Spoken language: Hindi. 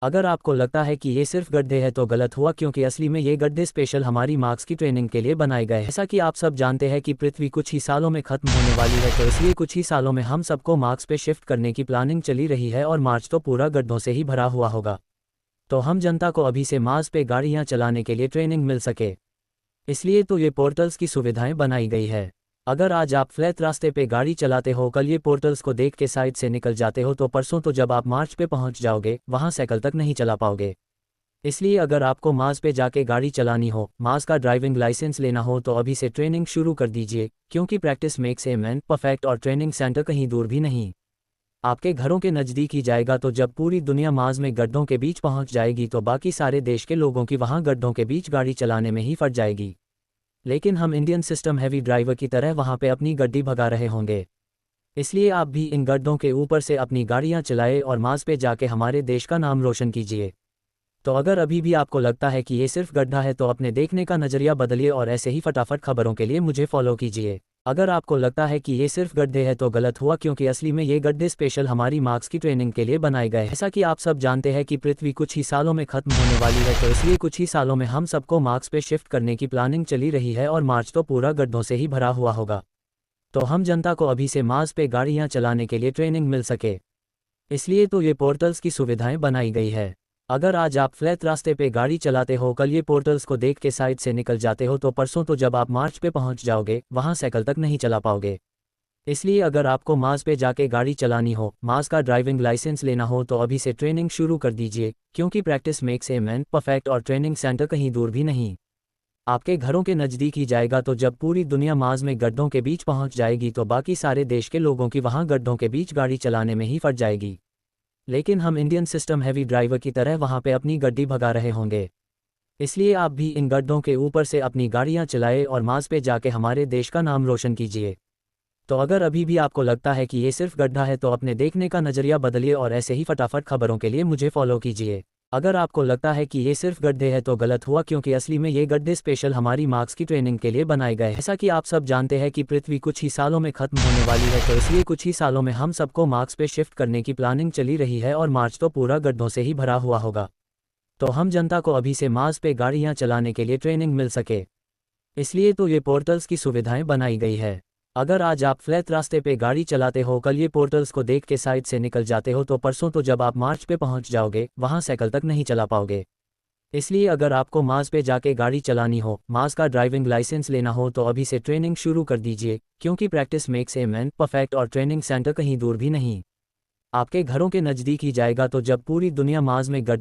अगर आपको लगता है कि ये सिर्फ गड्ढे हैं तो गलत हुआ, क्योंकि असली में ये गड्ढे स्पेशल हमारी मार्क्स की ट्रेनिंग के लिए बनाए गए हैं। जैसा कि आप सब जानते हैं कि पृथ्वी कुछ ही सालों में खत्म होने वाली है, तो इसलिए कुछ ही सालों में हम सबको मार्स पे शिफ्ट करने की प्लानिंग चली रही है और मार्स तो पूरा गड्ढों से ही भरा हुआ होगा। तो हम जनता को अभी से मार्स पे गाड़ियाँ चलाने के लिए ट्रेनिंग मिल सके, इसलिए तो ये पोर्टल्स की सुविधाएं बनाई गई है। अगर आज आप फ्लैट रास्ते पे गाड़ी चलाते हो, कल ये पोर्टल्स को देख के साइड से निकल जाते हो, तो परसों तो जब आप मार्स पे पहुंच जाओगे वहां साइकिल तक नहीं चला पाओगे। इसलिए अगर आपको मार्स पे जाके गाड़ी चलानी हो, मार्स का ड्राइविंग लाइसेंस लेना हो, तो अभी से ट्रेनिंग शुरू कर दीजिए, क्योंकि practice makes a man perfect और ट्रेनिंग सेंटर कहीं दूर भी नहीं, आपके घरों के नज़दीक ही जाएगा। तो जब पूरी दुनिया मार्स में गड्ढों के बीच पहुंच जाएगी तो बाकी सारे देश के लोगों की वहां गड्ढों के बीच गाड़ी चलाने में ही फट जाएगी, लेकिन हम इंडियन सिस्टम हैवी ड्राइवर की तरह वहां पे अपनी गड्डी भगा रहे होंगे। इसलिए आप भी इन गड्ढों के ऊपर से अपनी गाड़ियां चलाए और मार्स पे जाके हमारे देश का नाम रोशन कीजिए। तो अगर अभी भी आपको लगता है कि ये सिर्फ गड्ढा है, तो अपने देखने का नज़रिया बदलिए और ऐसे ही फटाफट खबरों के लिए मुझे फॉलो कीजिए। अगर आपको लगता है कि ये सिर्फ गड्ढे हैं तो गलत हुआ, क्योंकि असली में ये गड्ढे स्पेशल हमारी मार्क्स की ट्रेनिंग के लिए बनाए गए हैं। जैसा कि आप सब जानते हैं कि पृथ्वी कुछ ही सालों में खत्म होने वाली है, तो इसलिए कुछ ही सालों में हम सबको मार्स पे शिफ्ट करने की प्लानिंग चली रही है और मार्स तो पूरा गड्ढों से ही भरा हुआ होगा। तो हम जनता को अभी से मार्स पे गाड़ियाँ चलाने के लिए ट्रेनिंग मिल सके, इसलिए तो ये पोर्टल्स की सुविधाएं बनाई गई है। अगर आज आप फ्लैट रास्ते पे गाड़ी चलाते हो, कल ये पोर्टल्स को देख के साइड से निकल जाते हो, तो परसों तो जब आप मार्स पे पहुंच जाओगे वहां साइकिल तक नहीं चला पाओगे। इसलिए अगर आपको मार्स पे जाके गाड़ी चलानी हो, मार्स का ड्राइविंग लाइसेंस लेना हो, तो अभी से ट्रेनिंग शुरू कर दीजिए, क्योंकि practice makes a man perfect और ट्रेनिंग सेंटर कहीं दूर भी नहीं, आपके घरों के नज़दीक ही जाएगा। तो जब पूरी दुनिया मार्स में गड्ढों के बीच पहुंच जाएगी तो बाकी सारे देश के लोगों की वहां गड्ढों के बीच गाड़ी चलाने में ही फट जाएगी, लेकिन हम इंडियन सिस्टम हैवी ड्राइवर की तरह वहां पे अपनी गड्डी भगा रहे होंगे। इसलिए आप भी इन गड्ढों के ऊपर से अपनी गाड़ियां चलाए और मार्स पे जाके हमारे देश का नाम रोशन कीजिए। तो अगर अभी भी आपको लगता है कि ये सिर्फ गड्ढा है, तो अपने देखने का नज़रिया बदलिए और ऐसे ही फटाफट खबरों के लिए मुझे फॉलो कीजिए। अगर आपको लगता है कि ये सिर्फ गड्ढे हैं तो गलत हुआ, क्योंकि असली में ये गड्ढे स्पेशल हमारी मार्क्स की ट्रेनिंग के लिए बनाए गए हैं। जैसा कि आप सब जानते हैं कि पृथ्वी कुछ ही सालों में खत्म होने वाली है, तो इसलिए कुछ ही सालों में हम सबको मार्स पे शिफ्ट करने की प्लानिंग चली रही है और मार्स तो पूरा गड्ढों से ही भरा हुआ होगा। तो हम जनता को अभी से मार्स पे गाड़ियां चलाने के लिए ट्रेनिंग मिल सके, इसलिए तो ये पोर्टल्स की सुविधाएं बनाई गई है। अगर आज आप फ्लैट रास्ते पे गाड़ी चलाते हो, कल ये पोर्टल्स को देख के साइड से निकल जाते हो, तो परसों तो जब आप मार्स पे पहुंच जाओगे वहां साइकिल तक नहीं चला पाओगे। इसलिए अगर आपको मार्स पे जाके गाड़ी चलानी हो, मार्स का ड्राइविंग लाइसेंस लेना हो, तो अभी से ट्रेनिंग शुरू कर दीजिए, क्योंकि practice makes a man perfect और ट्रेनिंग सेंटर कहीं दूर भी नहीं, आपके घरों के नज़दीक ही जाएगा। तो जब पूरी दुनिया मार्स में